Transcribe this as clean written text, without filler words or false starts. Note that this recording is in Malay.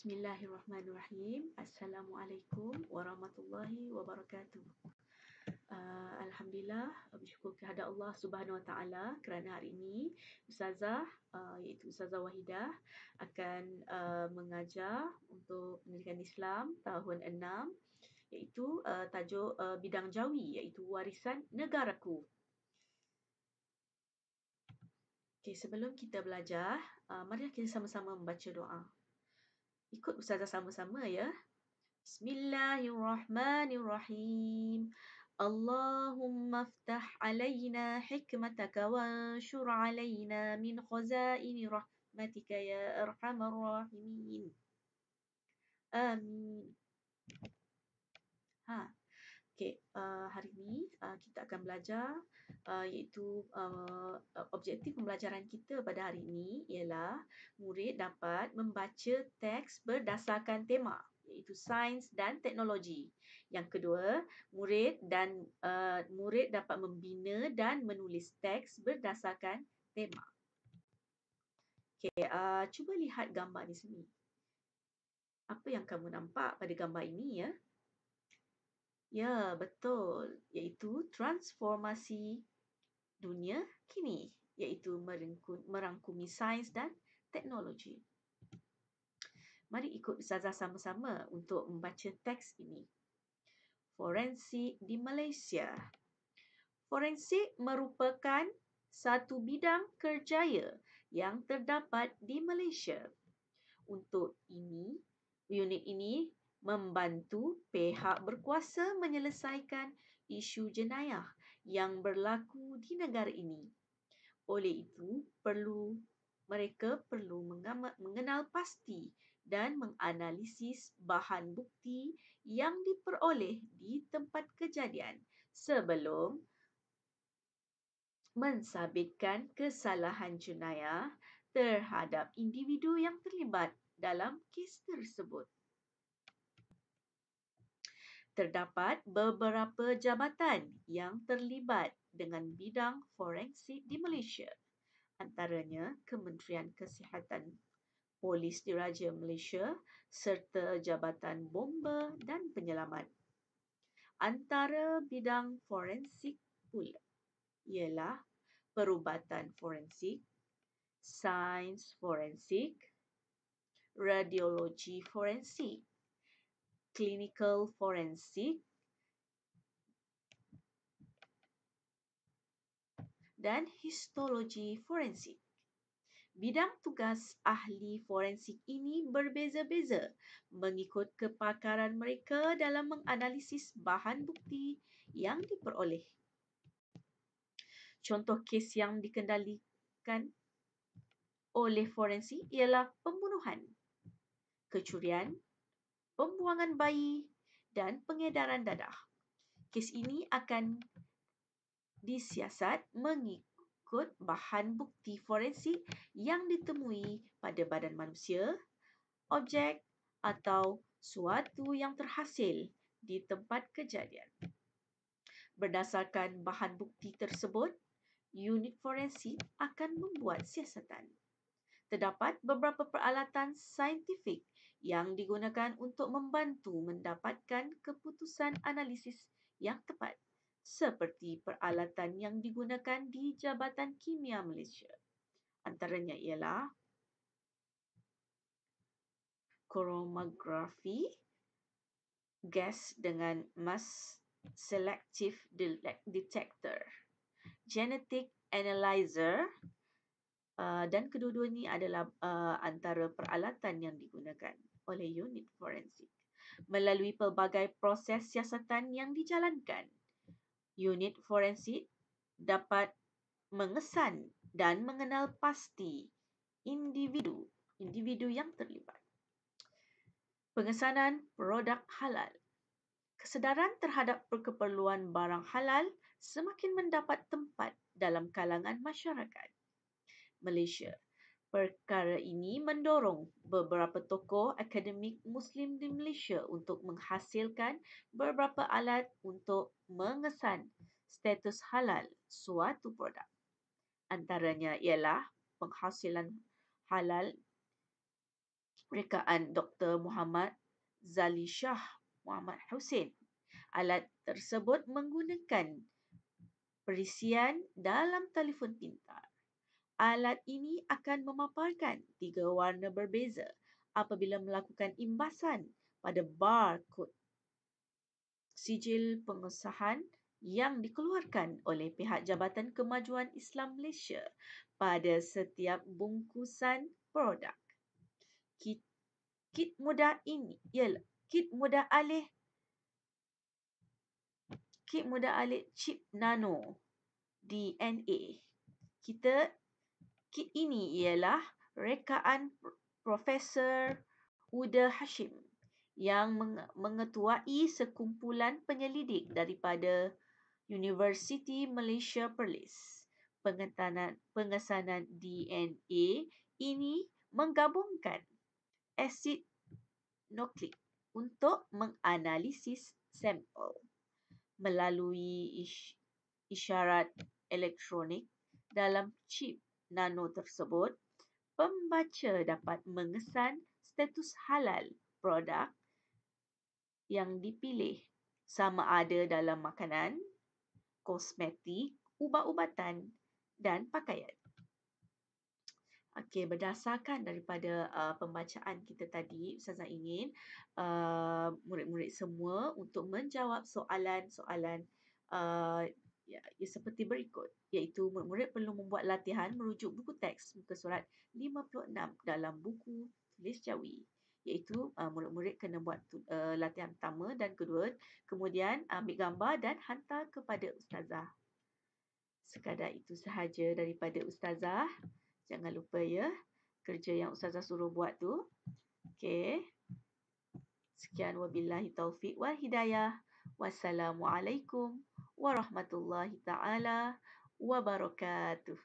Bismillahirrahmanirrahim. Assalamualaikum warahmatullahi wabarakatuh. Alhamdulillah, bersyukur kepada Allah Subhanahu Wa Taala kerana hari ini Ustazah iaitu Ustazah Wahidah akan mengajar untuk pendidikan Islam tahun 6 iaitu tajuk bidang Jawi iaitu warisan negaraku. Okey, sebelum kita belajar, mari kita sama-sama membaca doa. Ikut Ustazah sama-sama ya. Bismillahirrahmanirrahim. Allahumma aftah alaina hikmataka wanshur alaina min khazaini rahmatika ya arhamar rahimin. Amin. Okey, hari ini kita akan belajar iaitu objektif pembelajaran kita pada hari ini ialah murid dapat membaca teks berdasarkan tema iaitu sains dan teknologi. Yang kedua, murid dapat membina dan menulis teks berdasarkan tema. Okey, cuba lihat gambar di sini. Apa yang kamu nampak pada gambar ini ya? Ya, betul. Iaitu transformasi dunia kini. Iaitu merangkumi sains dan teknologi. Mari ikut Ustazah sama-sama untuk membaca teks ini. Forensik di Malaysia. Forensik merupakan satu bidang kerjaya yang terdapat di Malaysia. Untuk ini, unit ini membantu pihak berkuasa menyelesaikan isu jenayah yang berlaku di negara ini. Oleh itu, mereka perlu mengenal pasti dan menganalisis bahan bukti yang diperoleh di tempat kejadian sebelum mensabitkan kesalahan jenayah terhadap individu yang terlibat dalam kes tersebut. Terdapat beberapa jabatan yang terlibat dengan bidang forensik di Malaysia, antaranya Kementerian Kesihatan, Polis Diraja Malaysia serta Jabatan Bomba dan Penyelamat. Antara bidang forensik pula ialah perubatan forensik, sains forensik, radiologi forensik, clinical forensik, dan histologi forensik. Bidang tugas ahli forensik ini berbeza-beza mengikut kepakaran mereka dalam menganalisis bahan bukti yang diperoleh. Contoh kes yang dikendalikan oleh forensik ialah pembunuhan, kecurian, pembuangan bayi dan pengedaran dadah. Kes ini akan disiasat mengikut bahan bukti forensik yang ditemui pada badan manusia, objek atau suatu yang terhasil di tempat kejadian. Berdasarkan bahan bukti tersebut, unit forensik akan membuat siasatan. Terdapat beberapa peralatan saintifik yang digunakan untuk membantu mendapatkan keputusan analisis yang tepat, seperti peralatan yang digunakan di Jabatan Kimia Malaysia. Antaranya ialah kromatografi, gas dengan mass selective detector, genetic analyzer, dan kedua-dua ini adalah antara peralatan yang digunakan oleh unit forensik. Melalui pelbagai proses siasatan yang dijalankan, unit forensik dapat mengesan dan mengenal pasti individu yang terlibat. Pengesanan produk halal. Kesedaran terhadap keperluan barang halal semakin mendapat tempat dalam kalangan masyarakat Malaysia. Perkara ini mendorong beberapa tokoh akademik Muslim di Malaysia untuk menghasilkan beberapa alat untuk mengesan status halal suatu produk. Antaranya ialah penghasilan halal rekaan Dr. Muhammad Zali Shah Muhammad Hussein. Alat tersebut menggunakan perisian dalam telefon pintar. Alat ini akan memaparkan 3 warna berbeza apabila melakukan imbasan pada barkod sijil pengesahan yang dikeluarkan oleh pihak Jabatan Kemajuan Islam Malaysia pada setiap bungkusan produk. Kit mudah ini ialah kit mudah alih chip nano DNA. Kit ini ialah rekaan Profesor Huda Hashim yang mengetuai sekumpulan penyelidik daripada Universiti Malaysia Perlis. Pengesanan DNA ini menggabungkan asid nukleik untuk menganalisis sampel melalui isyarat elektronik dalam chip nano tersebut. Pembaca dapat mengesan status halal produk yang dipilih, sama ada dalam makanan, kosmetik, ubat-ubatan dan pakaian. Okey, berdasarkan daripada pembacaan kita tadi, Ustazah ingin murid-murid semua untuk menjawab soalan-soalan seperti berikut, iaitu murid-murid perlu membuat latihan merujuk buku teks muka surat 56 dalam buku tulis Jawi. Iaitu murid-murid kena buat latihan pertama dan kedua, kemudian ambil gambar dan hantar kepada Ustazah. Sekadar itu sahaja daripada Ustazah. Jangan lupa ya, kerja yang Ustazah suruh buat tu. Okey. Sekian, wabillahi taufiq wal hidayah. Wassalamualaikum warahmatullahi taala wabarakatuh.